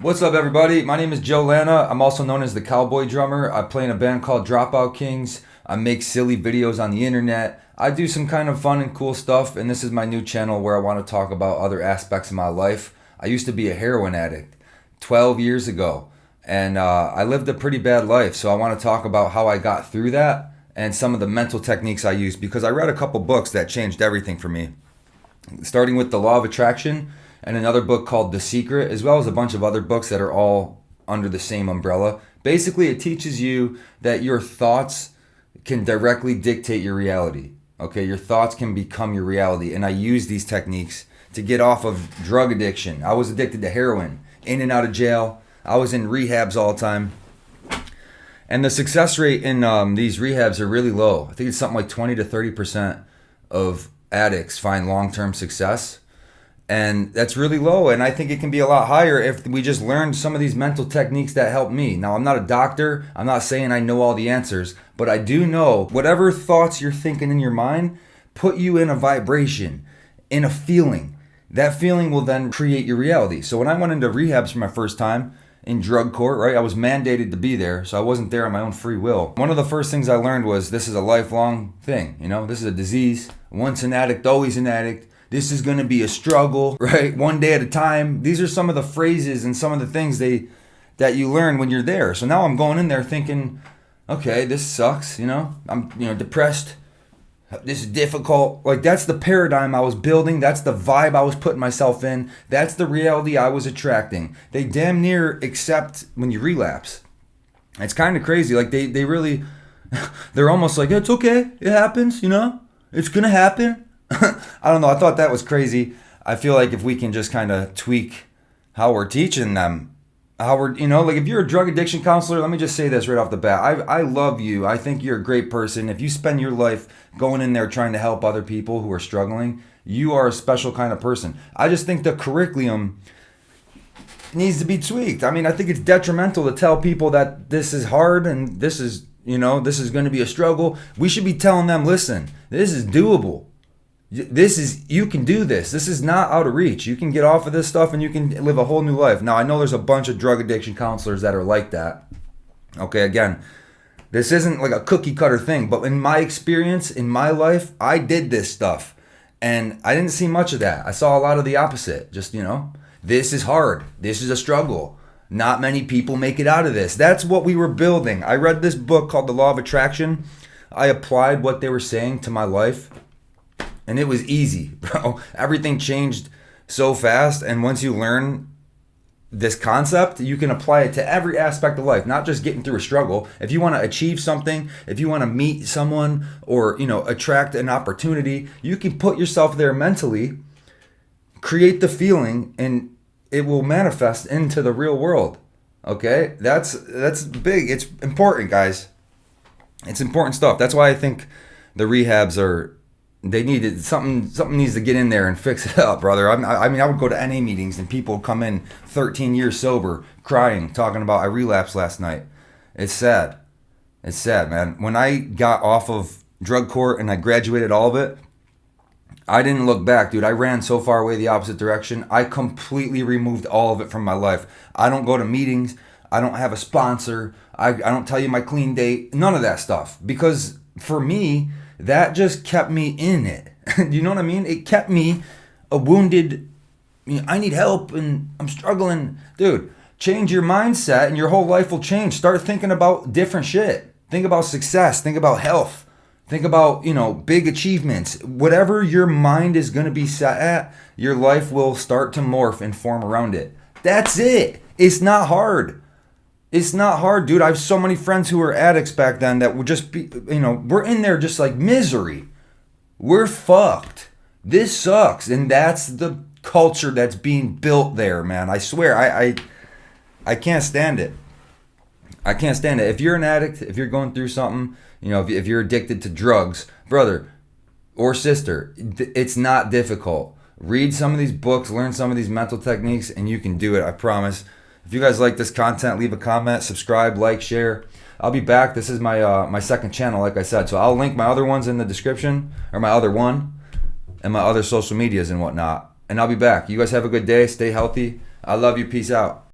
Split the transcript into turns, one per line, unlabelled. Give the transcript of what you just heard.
What's up, everybody? My name is Joe Lana. I'm also known as the Cowboy Drummer. I play in a band called Dropout Kings. I make silly videos on the internet. I do some kind of fun and cool stuff, and this is my new channel where I want to talk about other aspects of my life. I used to be a heroin addict 12 years ago, and I lived a pretty bad life, so I want to talk about how I got through that and some of the mental techniques I used because I read a couple books that changed everything for me, starting with The Law of Attraction and another book called The Secret, as well as a bunch of other books that are all under the same umbrella. Basically, it teaches you that your thoughts can directly dictate your reality. Okay, your thoughts can become your reality. And I use these techniques to get off of drug addiction. I was addicted to heroin, in and out of jail. I was in rehabs all the time. And the success rate in these rehabs are really low. I think it's something like 20 to 30% of addicts find long-term success. And that's really low, and I think it can be a lot higher if we just learned some of these mental techniques that help me. Now, I'm not a doctor. I'm not saying I know all the answers, but I do know whatever thoughts you're thinking in your mind put you in a vibration, in a feeling. That feeling will then create your reality. So when I went into rehabs for my first time in drug court, right, I was mandated to be there, so I wasn't there on my own free will. One of the first things I learned was this is a lifelong thing. This is a disease. Once an addict, always an addict. This is going to be a struggle, right? One day at a time. These are some of the phrases and some of the things that you learn when you're there. So now I'm going in there thinking, okay, this sucks, I'm depressed. This is difficult. Like, that's the paradigm I was building. That's the vibe I was putting myself in. That's the reality I was attracting. They damn near accept when you relapse. It's kind of crazy. Like, they really, they're almost like, it's okay. It happens, it's going to happen. I don't know. I thought that was crazy. I feel like if we can just kind of tweak how we're teaching them, how we're, like if you're a drug addiction counselor, let me just say this right off the bat. I love you. I think you're a great person. If you spend your life going in there trying to help other people who are struggling, you are a special kind of person. I just think the curriculum needs to be tweaked. I mean, I think it's detrimental to tell people that this is hard and this is going to be a struggle. We should be telling them, listen, this is doable. You can do this. This is not out of reach. You can get off of this stuff and you can live a whole new life. Now, I know there's a bunch of drug addiction counselors that are like that. Okay, again, this isn't like a cookie cutter thing, but in my experience, in my life, I did this stuff and I didn't see much of that. I saw a lot of the opposite. Just, this is hard. This is a struggle. Not many people make it out of this. That's what we were building. I read this book called The Law of Attraction. I applied what they were saying to my life. And it was easy, bro. Everything changed so fast. And once you learn this concept, you can apply it to every aspect of life, not just getting through a struggle. If you want to achieve something, if you want to meet someone or, attract an opportunity, you can put yourself there mentally, create the feeling, and it will manifest into the real world. Okay? That's big. It's important, guys. It's important stuff. That's why I think the rehabs are... They needed something needs to get in there and fix it up, brother. I mean, I would go to NA meetings and people would come in 13 years sober, crying, talking about I relapsed last night. It's sad. It's sad, man. When I got off of drug court and I graduated all of it, I didn't look back, dude. I ran so far away the opposite direction. I completely removed all of it from my life. I don't go to meetings. I don't have a sponsor. I don't tell you my clean date. None of that stuff. Because for me, that just kept me in it. You know what I mean? It kept me a wounded, I need help and I'm struggling. Dude, change your mindset and your whole life will change. Start thinking about different shit. Think about success. Think about health. Think about, big achievements. Whatever your mind is going to be set at, your life will start to morph and form around it. That's it. It's not hard. It's not hard, dude. I have so many friends who were addicts back then that would just be, we're in there just like misery. We're fucked. This sucks. And that's the culture that's being built there, man. I swear, I can't stand it. I can't stand it. If you're an addict, if you're going through something, if you're addicted to drugs, brother or sister, it's not difficult. Read some of these books, learn some of these mental techniques, and you can do it, I promise. If you guys like this content, leave a comment, subscribe, like, share. I'll be back. This is my second channel, like I said. So I'll link my other ones in the description, or my other one, and my other social medias and whatnot. And I'll be back. You guys have a good day. Stay healthy. I love you. Peace out.